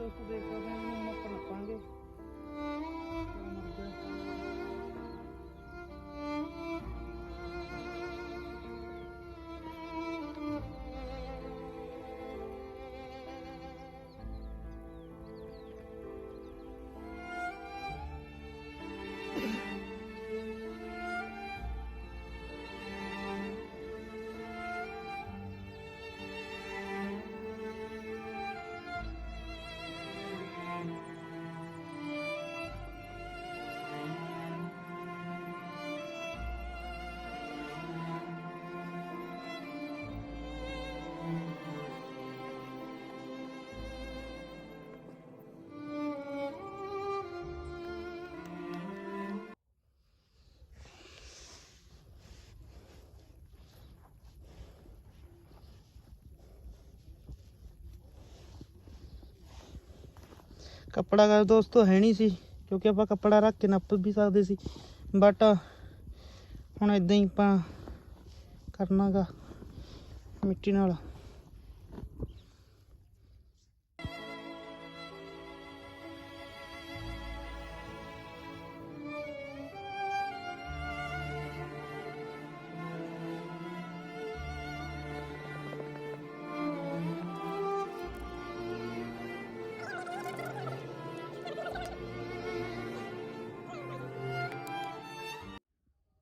ਦੋਸਤੋ ਦੇਖ ਸਕਦੇ ਹੋ ਇਹਨੂੰ ਆਪਾਂ ਨੱਪਾਂਗੇ। ਕੱਪੜਾ ਕਰ ਦੋਸਤੋ ਹੈ ਨਹੀਂ ਸੀ, ਕਿਉਂਕਿ ਆਪਾਂ ਕੱਪੜਾ ਰੱਖ ਕੇ ਨੱਪ ਵੀ ਸਕਦੇ ਸੀ, ਬਟ ਹੁਣ ਇਦਾਂ ਹੀ ਆਪਾਂ ਕਰਨਾ ਗਾ ਮਿੱਟੀ ਨਾਲ।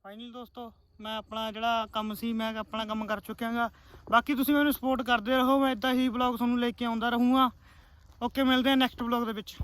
ਫਾਈਨਲ ਦੋਸਤੋ ਮੈਂ ਆਪਣਾ ਜਿਹੜਾ ਕੰਮ ਸੀ ਮੈਂ ਆਪਣਾ ਕੰਮ ਕਰ ਚੁੱਕਿਆ ਗਾ। ਬਾਕੀ ਤੁਸੀਂ ਮੈਨੂੰ ਸਪੋਰਟ ਕਰਦੇ ਰਹੋ, ਮੈਂ ਇੱਦਾਂ ਹੀ ਵਲੌਗ ਤੁਹਾਨੂੰ ਲੈ ਕੇ ਆਉਂਦਾ ਰਹੂੰਗਾ। ਓਕੇ, ਮਿਲਦੇ ਹਾਂ ਨੈਕਸਟ ਵਲੌਗ ਦੇ ਵਿੱਚ।